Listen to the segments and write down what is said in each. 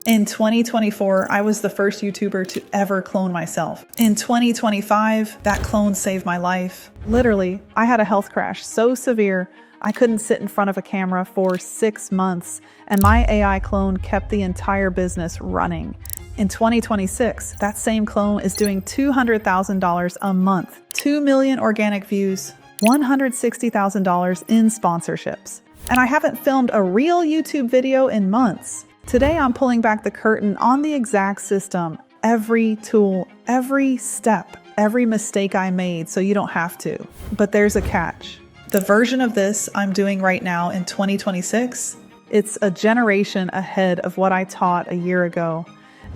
In 2024, I was the first YouTuber to ever clone myself. In 2025, that clone saved my life. Literally, I had a health crash so severe, I couldn't sit in front of a camera for 6 months, and my AI clone kept the entire business running. In 2026, that same clone is doing $200,000 a month, 2 million organic views, $160,000 in sponsorships. And I haven't filmed a real YouTube video in months. Today, I'm pulling back the curtain on the exact system, every tool, every step, every mistake I made, so you don't have to. But there's a catch. The version of this I'm doing right now in 2026, it's a generation ahead of what I taught a year ago.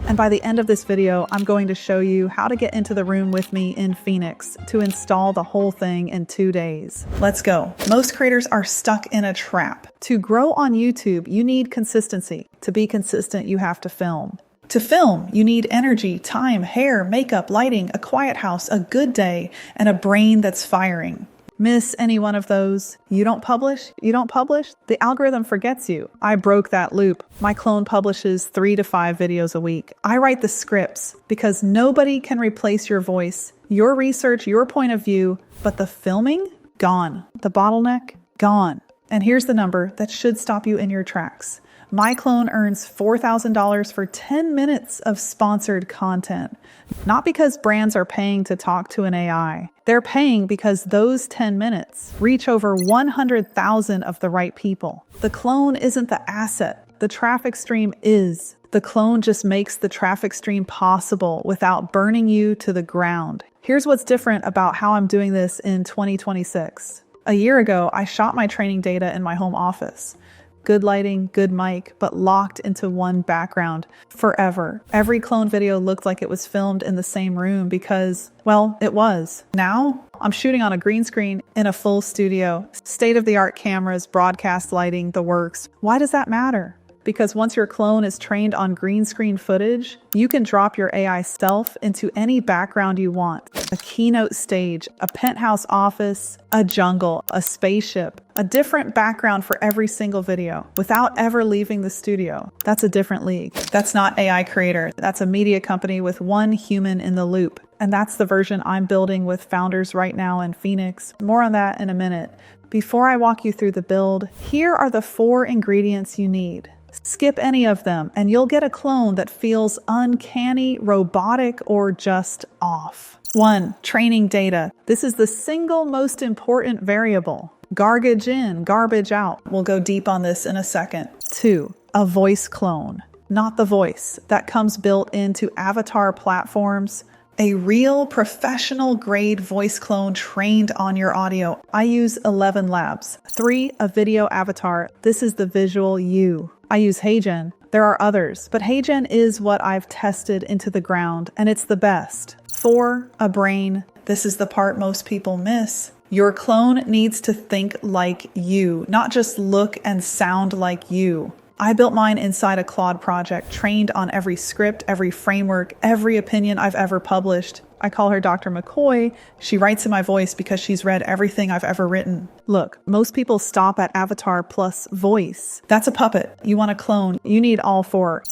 And by the end of this video, I'm going to show you how to get into the room with me in Phoenix to install the whole thing in 2 days. Let's go. Most creators are stuck in a trap. To grow on YouTube, you need consistency. To be consistent, you have to film. To film, you need energy, time, hair, makeup, lighting, a quiet house, a good day, and a brain that's firing. Miss any one of those? You don't publish? You don't publish? The algorithm forgets you. I broke that loop. My clone publishes 3 to 5 videos a week. I write the scripts because nobody can replace your voice, your research, your point of view, but the filming? Gone. The bottleneck? Gone. And here's the number that should stop you in your tracks. My clone earns $4,000 for 10 minutes of sponsored content. Not because brands are paying to talk to an AI. They're paying because those 10 minutes reach over 100,000 of the right people. The clone isn't the asset. The traffic stream is. The clone just makes the traffic stream possible without burning you to the ground. Here's what's different about how I'm doing this in 2026. A year ago, I shot my training data in my home office. Good lighting, good mic, but locked into one background forever. Every clone video looked like it was filmed in the same room because, well, it was. Now, I'm shooting on a green screen in a full studio, state-of-the-art cameras, broadcast lighting, the works. Why does that matter? Because once your clone is trained on green screen footage, you can drop your AI self into any background you want. A keynote stage, a penthouse office, a jungle, a spaceship, a different background for every single video without ever leaving the studio. That's a different league. That's not AI creator. That's a media company with one human in the loop. And that's the version I'm building with founders right now in Phoenix. More on that in a minute. Before I walk you through the build, here are the 4 ingredients you need. Skip any of them and you'll get a clone that feels uncanny, robotic, or just off. 1. Training data. This is the single most important variable. Garbage in, garbage out. We'll go deep on this in a second. 2. A voice clone. Not the voice that comes built into avatar platforms. A real professional grade voice clone trained on your audio. I use ElevenLabs. 3. A video avatar. This is the visual you. I use HeyGen. There are others, but HeyGen is what I've tested into the ground, and it's the best. 4. A brain. This is the part most people miss. Your clone needs to think like you, not just look and sound like you. I built mine inside a Claude project, trained on every script, every framework, every opinion I've ever published. I call her Dr. McCoy. She writes in my voice because she's read everything I've ever written. Look, most people stop at avatar plus voice. That's a puppet. You want a clone, you need all 4.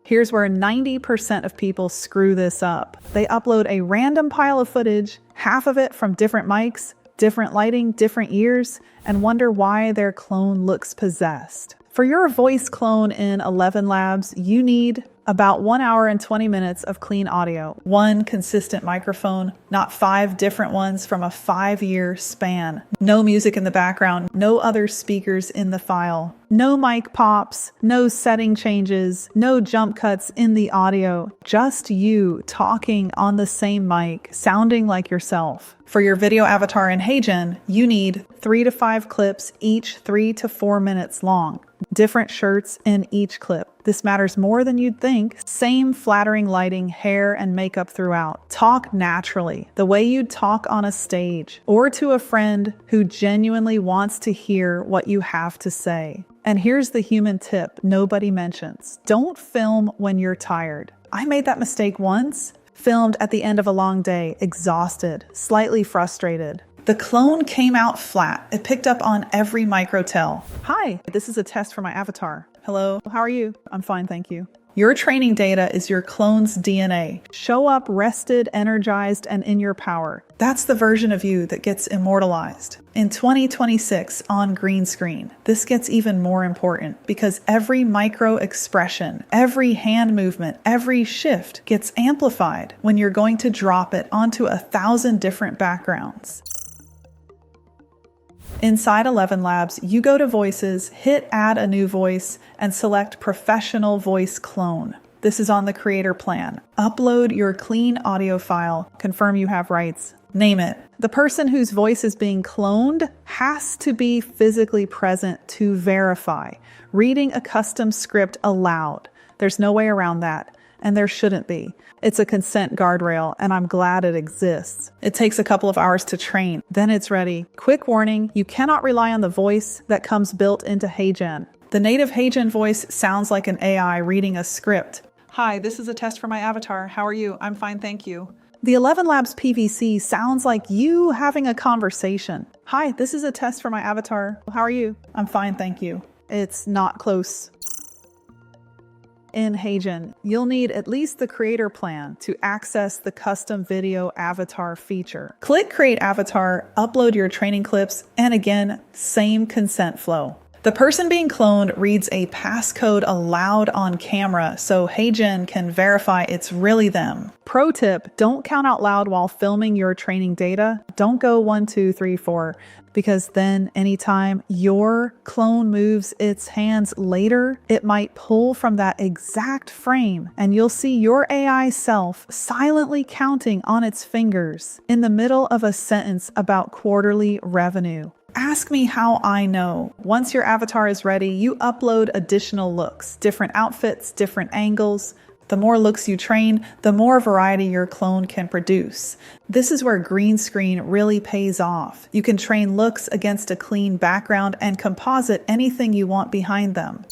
Here's where 90% of people screw this up. They upload a random pile of footage, half of it from different mics, different lighting, different ears, and wonder why their clone looks possessed. For your voice clone in ElevenLabs, you need about 1 hour and 20 minutes of clean audio, 1 consistent microphone, not 5 different ones from a 5-year span. No music in the background, no other speakers in the file, no mic pops, no setting changes, no jump cuts in the audio, just you talking on the same mic, sounding like yourself. For your video avatar in HeyGen, you need 3 to 5 clips, each 3 to 4 minutes long. Different shirts in each clip. This matters more than you'd think. Same flattering lighting, hair, and makeup throughout. Talk naturally, the way you'd talk on a stage, or to a friend who genuinely wants to hear what you have to say. And here's the human tip nobody mentions. Don't film when you're tired. I made that mistake once. Filmed at the end of a long day, exhausted, slightly frustrated. The clone came out flat. It picked up on every micro tell. Hi, this is a test for my avatar. Hello, how are you? I'm fine, thank you. Your training data is your clone's DNA. Show up rested, energized, and in your power. That's the version of you that gets immortalized. In 2026 on green screen, this gets even more important because every micro expression, every hand movement, every shift gets amplified when you're going to drop it onto 1,000 different backgrounds. Inside ElevenLabs, you go to Voices, hit Add a New Voice, and select Professional Voice Clone. This is on the Creator plan. Upload your clean audio file, confirm you have rights, name it. The person whose voice is being cloned has to be physically present to verify. Reading a custom script aloud. There's no way around that, and there shouldn't be. It's a consent guardrail, and I'm glad it exists. It takes a couple of hours to train, then it's ready. Quick warning, you cannot rely on the voice that comes built into HeyGen. The native HeyGen voice sounds like an AI reading a script. Hi, this is a test for my avatar. How are you? I'm fine, thank you. The ElevenLabs PVC sounds like you having a conversation. Hi, this is a test for my avatar. How are you? I'm fine, thank you. It's not close. In HeyGen, you'll need at least the creator plan to access the custom video avatar feature. Click Create Avatar, upload your training clips, and again, same consent flow. The person being cloned reads a passcode aloud on camera so HeyGen can verify it's really them. Pro tip, don't count out loud while filming your training data. Don't go 1, 2, 3, 4, because then anytime your clone moves its hands later, it might pull from that exact frame and you'll see your AI self silently counting on its fingers in the middle of a sentence about quarterly revenue. Ask me how I know. Once your avatar is ready, you upload additional looks, different outfits, different angles. The more looks you train, the more variety your clone can produce. This is where green screen really pays off. You can train looks against a clean background and composite anything you want behind them.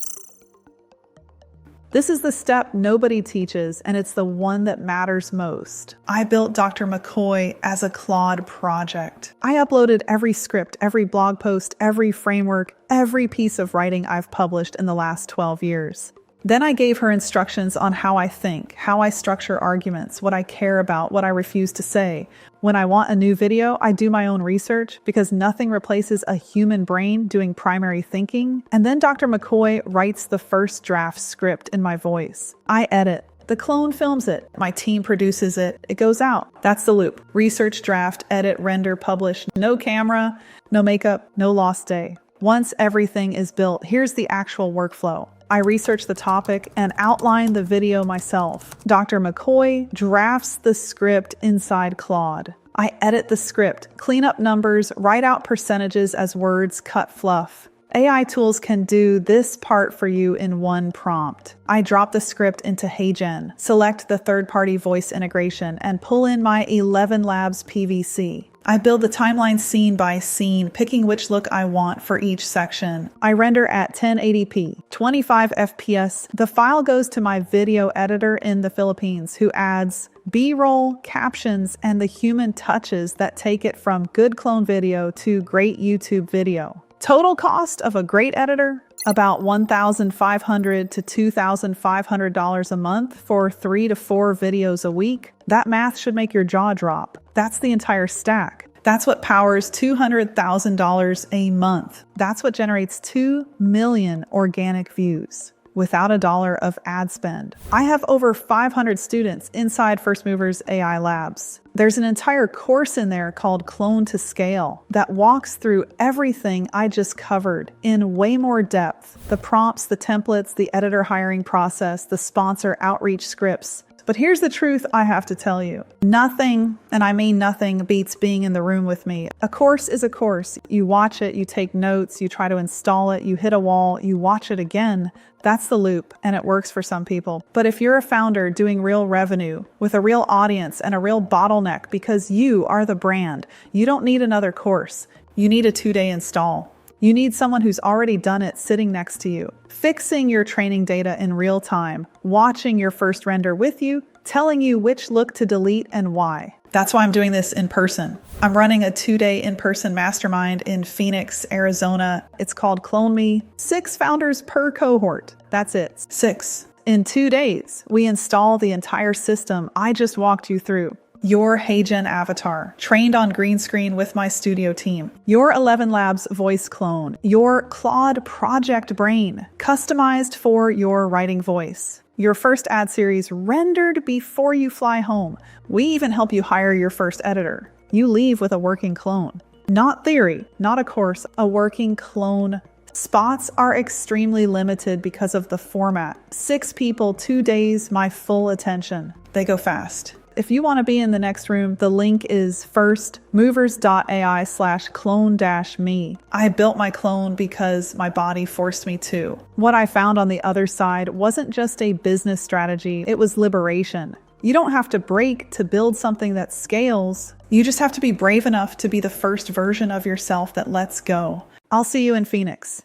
This is the step nobody teaches, and it's the one that matters most. I built Dr. McCoy as a Claude project. I uploaded every script, every blog post, every framework, every piece of writing I've published in the last 12 years. Then I gave her instructions on how I think, how I structure arguments, what I care about, what I refuse to say. When I want a new video, I do my own research because nothing replaces a human brain doing primary thinking. And then Dr. McCoy writes the first draft script in my voice. I edit. The clone films it. My team produces it. It goes out. That's the loop. Research, draft, edit, render, publish. No camera, no makeup, no lost day. Once everything is built, here's the actual workflow. I research the topic and outline the video myself. Dr. McCoy drafts the script inside Claude. I edit the script, clean up numbers, write out percentages as words, cut fluff. AI tools can do this part for you in one prompt. I drop the script into HeyGen, select the third-party voice integration, and pull in my ElevenLabs PVC. I build the timeline scene by scene, picking which look I want for each section. I render at 1080p, 25 FPS. The file goes to my video editor in the Philippines, who adds B-roll, captions, and the human touches that take it from good clone video to great YouTube video. Total cost of a great editor? About $1,500 to $2,500 a month for 3 to 4 videos a week. That math should make your jaw drop. That's the entire stack. That's what powers $200,000 a month. That's what generates 2 million organic views without $1 of ad spend. I have over 500 students inside First Movers AI Labs. There's an entire course in there called Clone to Scale that walks through everything I just covered in way more depth. The prompts, the templates, the editor hiring process, the sponsor outreach scripts. But here's the truth I have to tell you. Nothing, and I mean nothing, beats being in the room with me. A course is a course. You watch it, you take notes, you try to install it, you hit a wall, you watch it again. That's the loop, and it works for some people. But if you're a founder doing real revenue with a real audience and a real bottleneck because you are the brand, you don't need another course. You need a 2-day install. You need someone who's already done it sitting next to you, fixing your training data in real time, watching your first render with you, telling you which look to delete and why. That's why I'm doing this in person. I'm running a 2-day in-person mastermind in Phoenix, Arizona. It's called Clone Me. 6 founders per cohort. That's it. 6. In 2 days, we install the entire system I just walked you through. Your HeyGen avatar, trained on green screen with my studio team. Your ElevenLabs voice clone. Your Claude project brain, customized for your writing voice. Your first ad series rendered before you fly home. We even help you hire your first editor. You leave with a working clone. Not theory, not a course, a working clone. Spots are extremely limited because of the format. 6 people, 2 days, my full attention. They go fast. If you want to be in the next room, the link is firstmovers.ai/clone-me. I built my clone because my body forced me to. What I found on the other side wasn't just a business strategy, it was liberation. You don't have to break to build something that scales. You just have to be brave enough to be the first version of yourself that lets go. I'll see you in Phoenix.